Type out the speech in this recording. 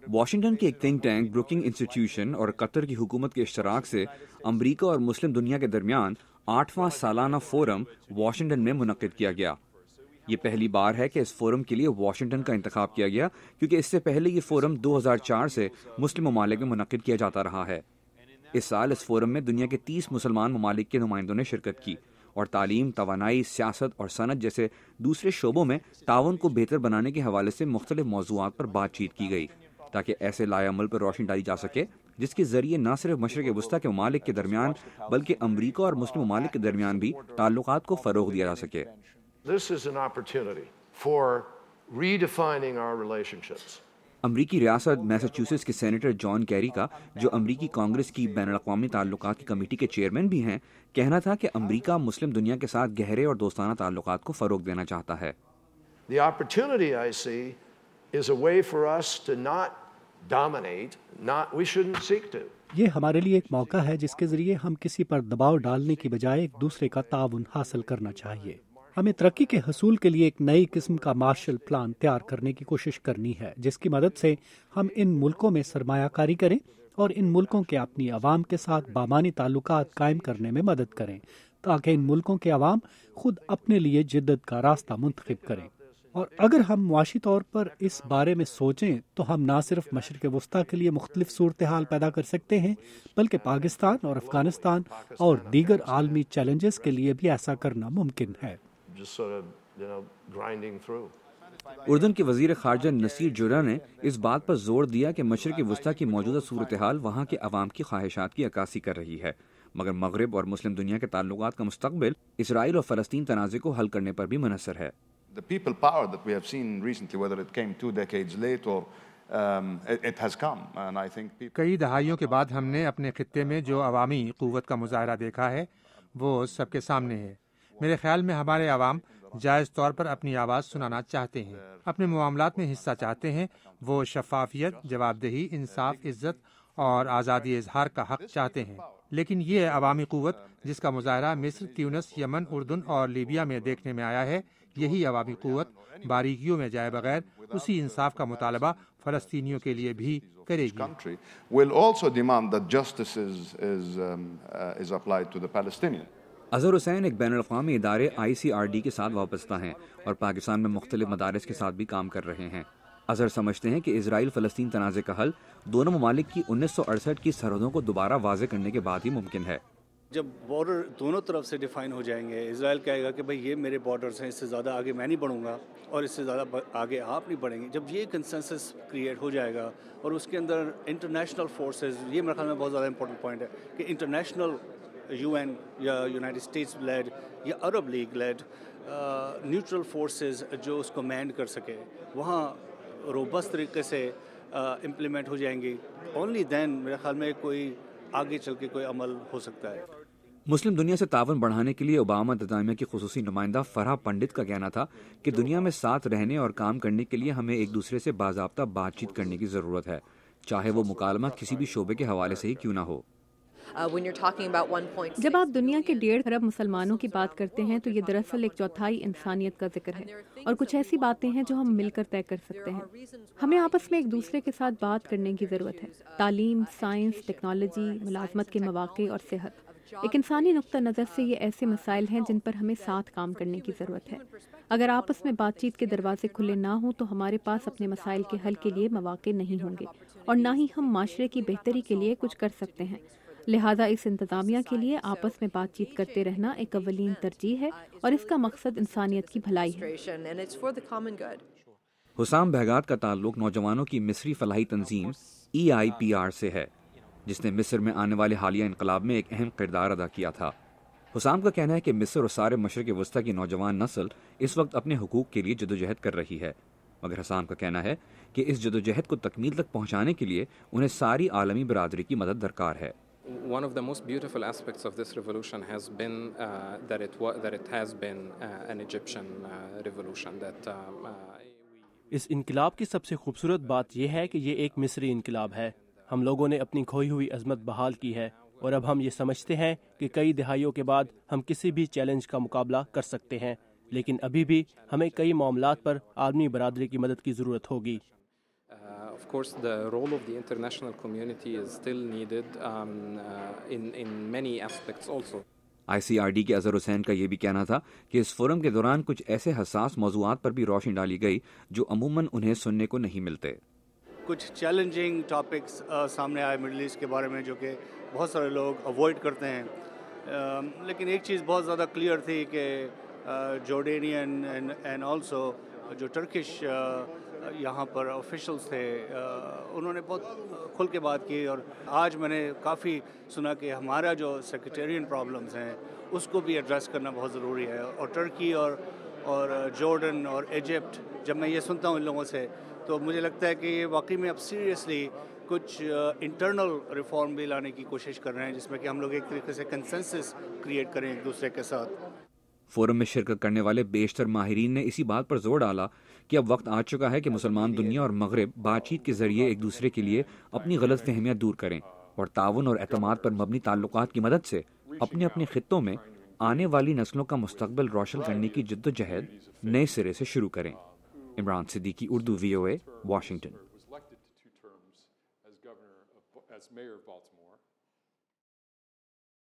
Washington کے ایک think tank broking institution اور قطر کی حکومت کے اشتراک سے امریکہ اور مسلم دنیا کے درمیان 8واں سالانہ فورم واشنگٹن میں منعقد کیا گیا۔ یہ پہلی بار ہے کہ اس فورم کے لیے واشنگٹن کا انتخاب کیا گیا، کیونکہ اس سے پہلے یہ فورم 2004 سے مسلم ممالک میں منعقد کیا جاتا رہا ہے۔ اس سال اس فورم میں دنیا کے 30 مسلمان ممالک کے نمائندوں نے شرکت کی اور تعلیم، توانائی، سیاست اور صنعت جیسے دوسرے شعبوں میں تعاون کو بہتر بنانے کے حوالے سے مختلف موضوعات پر بات چیت کی گئی، تاکہ ایسے لائحہ عمل پر روشنی ڈالی جا سکے جس کے ذریعے نہ صرف مشرق وسطیٰ کے ممالک کے درمیان بلکہ امریکہ اور مسلم ممالک کے درمیان بھی تعلقات کو فروغ دیا جا سکے۔ This is an opportunity for redefining our relationships. امریکی ریاست میساچیوسیٹس کے سینیٹر جان کیری کا، جو امریکی کانگریس کی بین الاقوامی تعلقات کی کمیٹی کے چیئرمین بھی ہیں، کہنا تھا کہ امریکہ مسلم دنیا کے ساتھ گہرے اور دوستانہ تعلقات کو فروغ دینا چاہتا ہے۔ The opportunity I see is a way for us to not dominate, we shouldn't seek to. یہ ہمارے لیے ایک موقع ہے جس کے ذریعے ہم کسی پر دباؤ ڈالنے کی بجائے ایک دوسرے کا تعاون حاصل کرنا چاہیے۔ ہمیں ترقی کے حصول کے لیے ایک نئی قسم کا مارشل پلان تیار کرنے کی کوشش کرنی ہے، جس کی مدد سے ہم ان ملکوں میں سرمایہ کاری کریں اور ان ملکوں کے اپنی عوام کے ساتھ بامانی تعلقات قائم کرنے میں مدد کریں، تاکہ ان ملکوں کے عوام خود اپنے لیے جدت کا راستہ منتخب کریں۔ اور اگر ہم معاشی طور پر اس بارے میں سوچیں تو ہم نہ صرف مشرق وسطیٰ کے لیے مختلف صورتحال پیدا کر سکتے ہیں، بلکہ پاکستان اور افغانستان اور دیگر عالمی چیلنجز کے لیے بھی ایسا کرنا ممکن ہے۔ اردن کے وزیر خارجہ نصیر جرہ نے اس بات پر زور دیا کہ مشرق وسطیٰ کی موجودہ صورتحال وہاں کے عوام کی خواہشات کی عکاسی کر رہی ہے، مگر مغرب اور مسلم دنیا کے تعلقات کا مستقبل اسرائیل اور فلسطین تنازع کو حل کرنے پر بھی منحصر ہے۔ The people power that we have seen recently, whether it came 2 decades late or it has come, and I think کئی دہائیوں کے بعد ہم نے اپنے خطے میں جو عوامی قوت کا مظاہرہ دیکھا ہے وہ سب کے سامنے ہے۔ میرے خیال میں ہمارے عوام جائز طور پر اپنی آواز سنانا چاہتے ہیں، اپنے معاملات میں حصہ چاہتے ہیں، وہ شفافیت، جواب دہی، انصاف، عزت اور آزادی اظہار کا حق چاہتے ہیں۔ لیکن یہ عوامی قوت جس کا مظاہرہ مصر، تیونس، یمن، اردن اور لیبیا میں دیکھنے میں آیا ہے، یہی عوامی قوت باریکیوں میں جائے بغیر اسی انصاف کا مطالبہ فلسطینیوں کے لیے بھی کرے گی۔ اظہر حسین ایک بین الاقوامی ادارے ICRD کے ساتھ وابستہ ہیں اور پاکستان میں مختلف مدارس کے ساتھ بھی کام کر رہے ہیں۔ اظہر سمجھتے ہیں کہ اسرائیل فلسطین تنازع کا حل دونوں ممالک کی 1968 کی سرحدوں کو دوبارہ واضح کرنے کے بعد ہی ممکن ہے۔ جب بارڈر دونوں طرف سے ڈیفائن ہو جائیں گے، اسرائیل کہے گا کہ بھائی یہ میرے بارڈرز ہیں، اس سے زیادہ آگے میں نہیں بڑھوں گا اور اس سے زیادہ آگے آپ نہیں بڑھیں گے۔ جب یہ کنسنسس کریٹ ہو جائے گا اور اس کے اندر انٹرنیشنل فورسز، یہ میرے خیال میں بہت زیادہ امپورٹنٹ پوائنٹ ہے کہ انٹرنیشنل UN یا یونائٹڈ اسٹیٹس لیڈ یا عرب لیگ لیڈ نیوٹرل فورسز جو اس کو مینڈ کر سکے، وہاں روبست طریقے سے امپلیمنٹ ہو جائیں گی، اونلی دین میرے خیال میں کوئی آگے چل کے کوئی عمل ہو سکتا ہے۔ مسلم دنیا سے تعاون بڑھانے کے لیے اوباما انتظامیہ کی خصوصی نمائندہ فرح پنڈت کا کہنا تھا کہ دنیا میں ساتھ رہنے اور کام کرنے کے لیے ہمیں ایک دوسرے سے باضابطہ بات چیت کرنے کی ضرورت ہے، چاہے وہ مکالمہ کسی بھی شعبے کے حوالے سے ہی کیوں نہ ہو۔ جب آپ دنیا کے 1.5 ارب مسلمانوں کی بات کرتے ہیں تو یہ دراصل 1/4 انسانیت کا ذکر ہے، اور کچھ ایسی باتیں ہیں جو ہم مل کر طے کر سکتے ہیں۔ ہمیں آپس میں ایک دوسرے کے ساتھ بات کرنے کی ضرورت ہے، تعلیم، سائنس، ٹیکنالوجی، ملازمت کے مواقع اور صحت۔ ایک انسانی نقطہ نظر سے یہ ایسے مسائل ہیں جن پر ہمیں ساتھ کام کرنے کی ضرورت ہے۔ اگر آپس میں بات چیت کے دروازے کھلے نہ ہوں تو ہمارے پاس اپنے مسائل کے حل کے لیے مواقع نہیں ہوں گے، اور نہ ہی ہم معاشرے کی بہتری کے لیے کچھ کر سکتے ہیں۔ لہٰذا اس انتظامیہ کے لیے آپس میں بات چیت کرتے رہنا ایک اولین ترجیح ہے، اور اس کا مقصد انسانیت کی بھلائی ہے۔ حسام بہگات کا تعلق نوجوانوں کی مصری فلاحی تنظیم EIPR سے ہے، جس نے مصر میں آنے والے حالیہ انقلاب میں ایک اہم کردار ادا کیا تھا۔ حسام کا کہنا ہے کہ مصر اور سارے مشرق وسطیٰ کی نوجوان نسل اس وقت اپنے حقوق کے لیے جدوجہد کر رہی ہے، مگر حسام کا کہنا ہے کہ اس جدوجہد کو تکمیل تک پہنچانے کے لیے انہیں ساری عالمی برادری کی مدد درکار ہے۔ One of the most beautiful aspects of this revolution has been that it has been an Egyptian revolution. اس انقلاب کی سب سے خوبصورت بات یہ ہے کہ یہ ایک مصری انقلاب ہے۔ ہم لوگوں نے اپنی کھوئی ہوئی عظمت بحال کی ہے، اور اب ہم یہ سمجھتے ہیں کہ کئی دہائیوں کے بعد ہم کسی بھی چیلنج کا مقابلہ کر سکتے ہیں۔ لیکن ابھی بھی ہمیں کئی معاملات پر عالمی برادری کی مدد کی ضرورت ہوگی. Of course, the role of the international community is still needed in many aspects also. ICRD کے اظہر حسین کا یہ بھی کہنا تھا کہ اس فورم کے دوران کچھ ایسے حساس موضوعات پر بھی روشنی ڈالی گئی جو عموماً انہیں سننے کو نہیں ملتے. کچھ چیلنجنگ ٹاپکس سامنے آئے مڈل ایسٹ کے بارے میں جو کہ بہت سارے لوگ اوائڈ کرتے ہیں, لیکن ایک چیز بہت زیادہ کلیئر تھی کہ جورڈینین اینڈ آلسو جو ٹرکش یہاں پر آفیشلز تھے انہوں نے بہت کھل کے بات کی, اور آج میں نے کافی سنا کہ ہمارا جو سیکریٹیرین پرابلمز ہیں اس کو بھی ایڈریس کرنا بہت ضروری ہے. اور ٹرکی اور جارڈن اور ایجپٹ, جب میں یہ سنتا ہوں ان لوگوں سے تو مجھے لگتا ہے کہ یہ واقعی میں اب سیریسلی کچھ انٹرنل ریفارم بھی لانے کی کوشش کر رہے ہیں, جس میں کہ ہم لوگ ایک طریقے سے کنسنسس کریٹ کریں ایک دوسرے کے ساتھ. فورم میں شرکت کرنے والے بیشتر ماہرین نے اسی بات پر زور ڈالا کہ اب وقت آ چکا ہے کہ مسلمان دنیا اور مغرب بات چیت کے ذریعے ایک دوسرے کے لیے اپنی غلط فہمیاں دور کریں اور تعاون اور اعتماد پر مبنی تعلقات کی مدد سے اپنے اپنے خطوں میں آنے والی نسلوں کا مستقبل روشن کرنے کی جدوجہد نئے سرے سے شروع کریں. Imran Siddiqui, Urdu VOA, Washington.